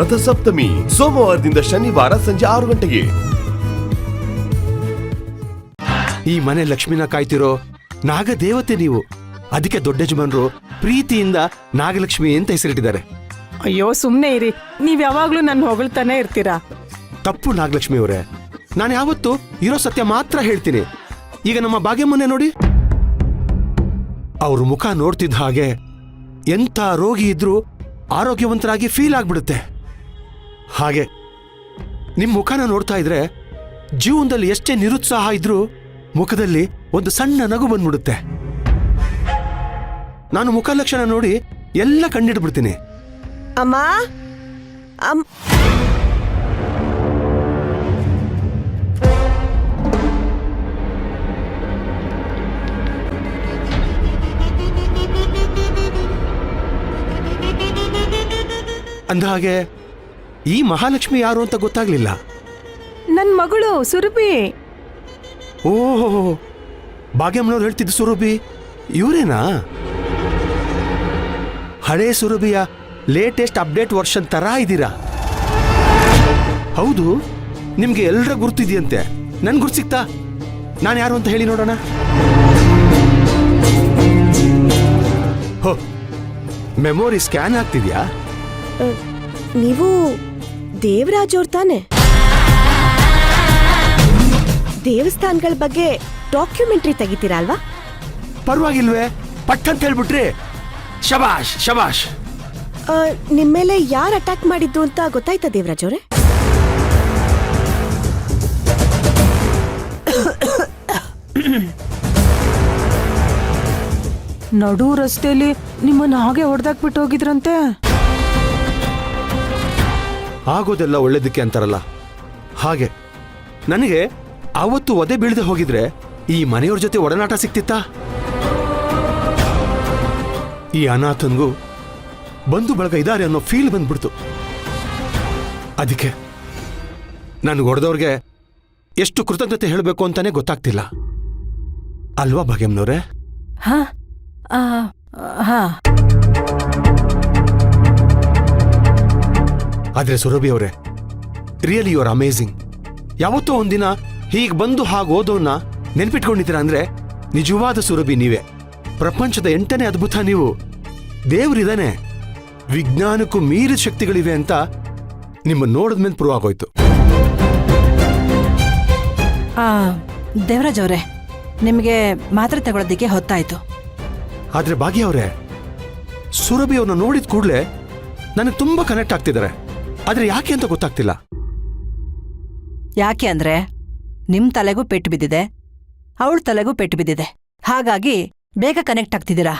ರಥಸಪ್ತಮಿ ಸೋಮವಾರದಿಂದ ಶನಿವಾರ ಸಂಜೆ 6 ಗಂಟೆಗೆ. ಈ ಮನೆ ಲಕ್ಷ್ಮಿನ ಕಾಯ್ತಿರೋ ನಾಗದೇವತೆ ನೀವು. ಅದಕ್ಕೆ ದೊಡ್ಡ ಯಜಮಾನ್ರು ಪ್ರೀತಿಯಿಂದ ನಾಗಲಕ್ಷ್ಮಿ ಅಂತ ಹೆಸರಿಟ್ಟಿದ್ದಾರೆ. ಅಯ್ಯೋ ಸುಮ್ನೆ ಇರಿ, ನೀವ್ ಯಾವಾಗ್ಲೂ ನನ್ನ ಹೊಗಳ್ತಾನೆ ಇರ್ತೀರಾ. ತಪ್ಪು ನಾಗಲಕ್ಷ್ಮಿ ಅವರೇ, ನಾನು ಯಾವತ್ತೂ ಇರೋ ಸತ್ಯ ಮಾತ್ರ ಹೇಳ್ತೀನಿ. ಈಗ ನಮ್ಮ ಭಾಗ್ಯಮ್ಮನ್ನೇ ನೋಡಿ, ಅವ್ರ ಮುಖ ನೋಡ್ತಿದ್ದ ಹಾಗೆ ಎಂಥ ರೋಗಿ ಇದ್ರೂ ಆರೋಗ್ಯವಂತರಾಗಿ ಫೀಲ್ ಆಗ್ಬಿಡುತ್ತೆ. ಹಾಗೆ ನಿಮ್ ಮುಖನ ನೋಡ್ತಾ ಇದ್ರೆ ಜೀವನದಲ್ಲಿ ಎಷ್ಟೇ ನಿರುತ್ಸಾಹ ಇದ್ರೂ ಮುಖದಲ್ಲಿ ಒಂದು ಸಣ್ಣ ನಗು ಬಂದ್ಬಿಡುತ್ತೆ. ನಾನು ಮುಖ ಲಕ್ಷಣ ನೋಡಿ ಎಲ್ಲ ಕಂಡಿಡ್ಬಿಡ್ತೀನಿ. ಅಮ್ಮ ಅಂದಹಾಗೆ ಈ ಮಹಾಲಕ್ಷ್ಮಿ ಯಾರು ಅಂತ ಗೊತ್ತಾಗ್ಲಿಲ್ಲ. ನನ್ ಮಗಳು ಸುರಭಿ. ಓಹೋ, ಭಾಗ್ಯಮ್ಮನವ್ರು ಹೇಳ್ತಿದ್ದು ಸುರಭಿ ಇವರೇನಾ? ಹಳೇ ಸುರಭಿಯ ಲೇಟೆಸ್ಟ್ ಅಪ್ಡೇಟ್ ವರ್ಷನ್ ತರ ಇದ್ದೀರಾ. ಹೌದು, ನಿಮ್ಗೆ ಎಲ್ಲರ ಗುರ್ತಿದೆಯಂತೆ. ನನ್ ಗುರ್ತು ಸಿಕ್ತಾ? ನಾನು ಯಾರು ಅಂತ ಹೇಳಿ ನೋಡೋಣ. ಹೋ, ಮೆಮೊರಿ ಸ್ಕ್ಯಾನ್ ಆಗ್ತಿದ್ಯಾ? ನೀವು ದೇವರಾಜ್ ಅವ್ರ ತಾನೆ? ದೇವಸ್ಥಾನಗಳ ಬಗ್ಗೆ ಡಾಕ್ಯುಮೆಂಟ್ರಿ ತೆಗಿತೀರಾ ಅಲ್ವಾ? ಪರವಾಗಿಲ್ವೇ, ಪಟ್ ಅಂತ ಹೇಳ್ಬಿಟ್ರಿ. ಶಬಾಷ್ ಶಬಾಷ್. ನಿಮ್ಮೇಲೆ ಯಾರು ಅಟ್ಯಾಕ್ ಮಾಡಿದ್ದು ಅಂತ ಗೊತ್ತಾಯ್ತಾ ದೇವರಾಜ್ ಅವರೇ? ನಡು ರಸ್ತೆಯಲ್ಲಿ ನಿಮ್ಮನ್ನ ಹಾಗೆ ಹೊಡೆದಾಕ್ಬಿಟ್ಟು ಹೋಗಿದ್ರಂತೆ. ಆಗೋದೆಲ್ಲ ಒಳ್ಳೇದಕ್ಕೆ ಅಂತಾರಲ್ಲ ಹಾಗೆ. ನನಗೆ ಅವತ್ತು ಒದೆ ಬೀಳದೆ ಹೋಗಿದ್ರೆ ಈ ಮನೆಯವ್ರ ಜೊತೆ ಒಡನಾಟ ಸಿಕ್ತಿತ್ತಾ? ಈ ಅನಾಥನ್ಗೂ ಬಂಧು ಬಳಗ ಇದ್ದಾರೆ ಅನ್ನೋ ಫೀಲ್ ಬಂದ್ಬಿಡ್ತು. ಅದಕ್ಕೆ ನನಗೆ ಹೊಡೆದವ್ರಿಗೆ ಎಷ್ಟು ಕೃತಜ್ಞತೆ ಹೇಳಬೇಕು ಅಂತಾನೆ ಗೊತ್ತಾಗ್ತಿಲ್ಲ. ಅಲ್ವಾ ಭಾಗ್ಯಮ್ಮನವ್ರೆ? ಆದ್ರೆ ಸುರಭಿ ಅವರೇ, ರಿಯಲಿ ಯು ಆರ್ ಅಮೇಝಿಂಗ್. ಯಾವತ್ತೋ ಒಂದಿನ ಹೀಗೆ ಬಂದು ಹಾಗೆ ಓದೋನ್ನ ನೆನ್ಪಿಟ್ಕೊಂಡಿದ್ದೀರಾ ಅಂದ್ರೆ ನಿಜವಾದ ಸುರಭಿ ನೀವೇ. ಪ್ರಪಂಚದ 8ನೇ ಅದ್ಭುತ ನೀವು. ದೇವ್ರಿದಾನೆ, ವಿಜ್ಞಾನಕ್ಕೂ ಮೀರಿದ ಶಕ್ತಿಗಳಿವೆ ಅಂತ ನಿಮ್ಮ ನೋಡಿದ್ಮೇಲೆ ಪ್ರೂವ್ ಆಗೋಯ್ತು. ದೇವರಾಜ್ ಅವರೇ, ನಿಮಗೆ ಮಾತ್ರೆ ತಗೊಳ್ಳೋದಿಕ್ಕೆ ಹೊತ್ತಾಯ್ತು. ಆದ್ರೆ ಭಾಗ್ಯ ಅವರೇ, ಸುರಭಿ ಅವ್ರನ್ನ ನೋಡಿದ ಕೂಡಲೇ ನನಗೆ ತುಂಬಾ ಕನೆಕ್ಟ್ ಆಗ್ತಿದ್ದಾರೆ. ಆದ್ರೆ ಯಾಕೆ ಅಂತ ಗೊತ್ತಾಗ್ತಿಲ್ಲ. ಯಾಕೆ ಅಂದ್ರೆ ನಿಮ್ ತಲೆಗೂ ಪೆಟ್ಟು ಬಿದ್ದಿದೆ, ಅವಳ ತಲೆಗೂ ಪೆಟ್ಟು ಬಿದ್ದಿದೆ. ಹಾಗಾಗಿ ಬೇಗ ಕನೆಕ್ಟ್ ಆಗ್ತಿದ್ದೀರಾ.